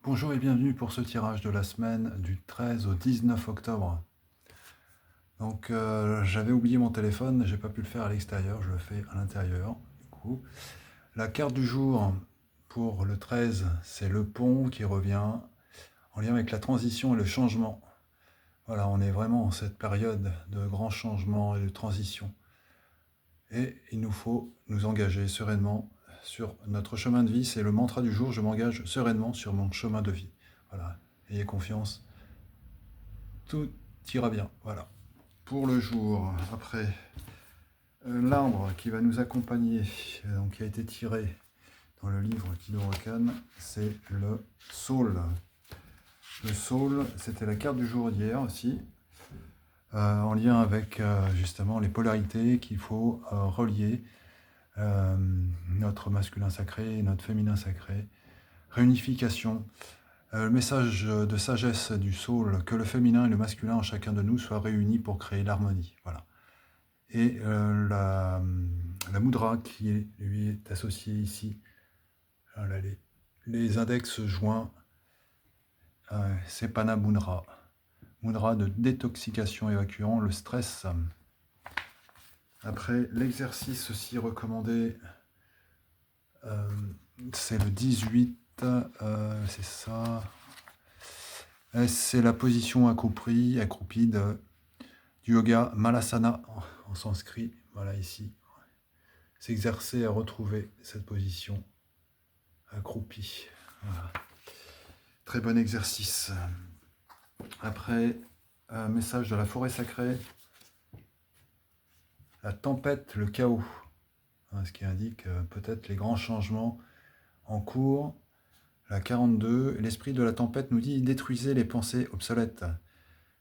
Bonjour et bienvenue pour ce tirage de la semaine du 13 au 19 octobre. Donc j'avais oublié mon téléphone, j'ai pas pu le faire à l'extérieur, je le fais à l'intérieur. Du coup, la carte du jour pour le 13, c'est le pont qui revient en lien avec la transition et le changement. Voilà, on est vraiment en cette période de grands changements et de transition. Et il nous faut nous engager sereinement sur notre chemin de vie. C'est le mantra du jour, je m'engage sereinement sur mon chemin de vie. Voilà, ayez confiance, tout ira bien. Voilà. Pour le jour, après, l'arbre qui va nous accompagner, donc qui a été tiré dans le livre qui nous recane, c'est le saule. Le saule, c'était la carte du jour d'hier aussi, en lien avec justement les polarités qu'il faut relier, notre masculin sacré et notre féminin sacré, réunification. Le message de sagesse du saule, que le féminin et le masculin en chacun de nous soient réunis pour créer l'harmonie. Voilà. Et la mudra qui lui est associée ici, voilà, les index joints, c'est Pana Mudra. Mudra de détoxication évacuant le stress. Après, l'exercice aussi recommandé, c'est le 18, c'est ça. C'est la position accroupie du yoga Malasana en sanskrit. Voilà ici. S'exercer à retrouver cette position accroupie. Voilà. Très bon exercice. Après, un message de la forêt sacrée. La tempête, le chaos. Ce qui indique peut-être les grands changements en cours. La 42, l'esprit de la tempête nous dit détruisez les pensées obsolètes.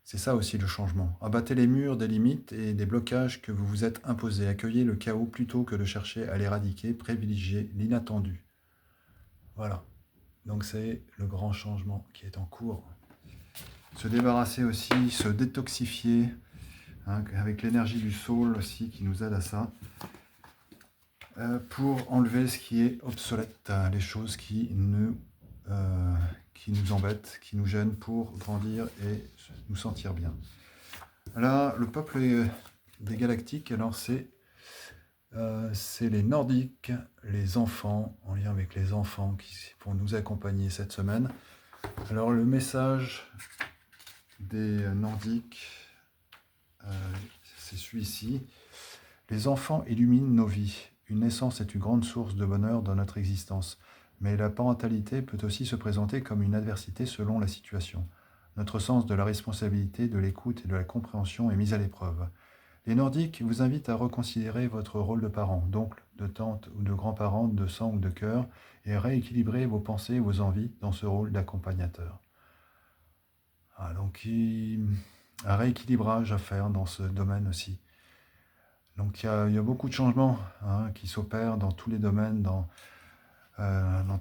C'est ça aussi le changement. Abattez les murs des limites et des blocages que vous vous êtes imposés. Accueillez le chaos plutôt que de chercher à l'éradiquer. Privilégiez l'inattendu. Voilà. Donc c'est le grand changement qui est en cours. Se débarrasser aussi, se détoxifier, avec l'énergie du saule aussi qui nous aide à ça, pour enlever ce qui est obsolète, les choses qui nous embêtent, qui nous gênent pour grandir et nous sentir bien. Là, le peuple des galactiques, alors c'est les Nordiques, les enfants, en lien avec les enfants qui vont nous accompagner cette semaine. Alors le message des Nordiques, c'est celui-ci. Les enfants illuminent nos vies. Une naissance est une grande source de bonheur dans notre existence. Mais la parentalité peut aussi se présenter comme une adversité selon la situation. Notre sens de la responsabilité, de l'écoute et de la compréhension est mis à l'épreuve. Les Nordiques vous invitent à reconsidérer votre rôle de parent, d'oncle, de tante ou de grand-parent, de sang ou de cœur, et à rééquilibrer vos pensées et vos envies dans ce rôle d'accompagnateur. Donc, un rééquilibrage à faire dans ce domaine aussi. Donc, il y a beaucoup de changements qui s'opèrent dans tous les domaines, dans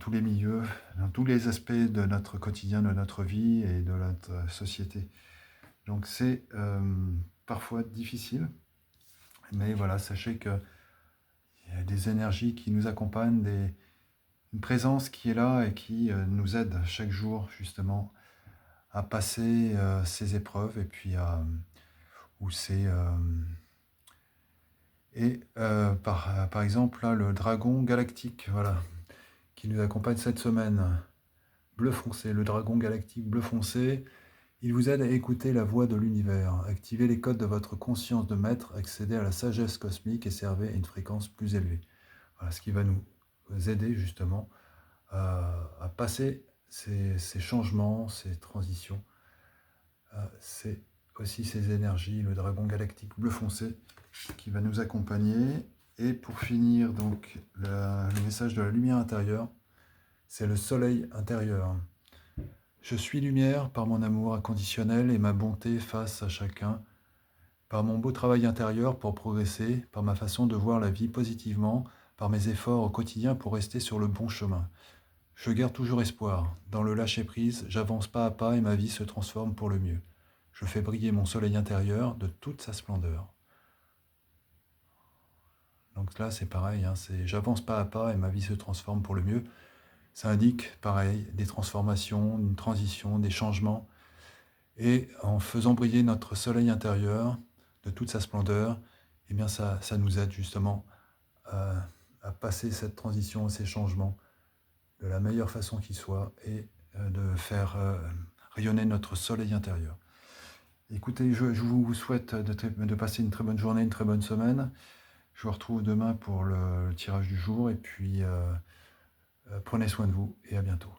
tous les milieux, dans tous les aspects de notre quotidien, de notre vie et de notre société. Donc, c'est parfois difficile, mais voilà, sachez qu'il y a des énergies qui nous accompagnent, une présence qui est là et qui nous aide chaque jour justement à passer ces épreuves et puis par exemple là, le dragon galactique, voilà, qui nous accompagne cette semaine, bleu foncé, le dragon galactique bleu foncé. Il vous aide à écouter la voix de l'univers, activer les codes de votre conscience de maître, accéder à la sagesse cosmique et servir à une fréquence plus élevée. Voilà ce qui va nous aider justement à passer ces changements, ces transitions. C'est aussi ces énergies, le dragon galactique bleu foncé qui va nous accompagner. Et pour finir, donc, le message de la lumière intérieure, c'est le soleil intérieur. Je suis lumière par mon amour inconditionnel et ma bonté face à chacun, par mon beau travail intérieur pour progresser, par ma façon de voir la vie positivement, par mes efforts au quotidien pour rester sur le bon chemin. Je garde toujours espoir. Dans le lâcher-prise, j'avance pas à pas et ma vie se transforme pour le mieux. Je fais briller mon soleil intérieur de toute sa splendeur. Donc là, c'est pareil, c'est j'avance pas à pas et ma vie se transforme pour le mieux. Ça indique, pareil, des transformations, une transition, des changements. Et en faisant briller notre soleil intérieur de toute sa splendeur, eh bien ça nous aide justement à passer cette transition, ces changements de la meilleure façon qui soit et de faire rayonner notre soleil intérieur. Écoutez, je vous souhaite de passer une très bonne journée, une très bonne semaine. Je vous retrouve demain pour le tirage du jour et puis prenez soin de vous et à bientôt.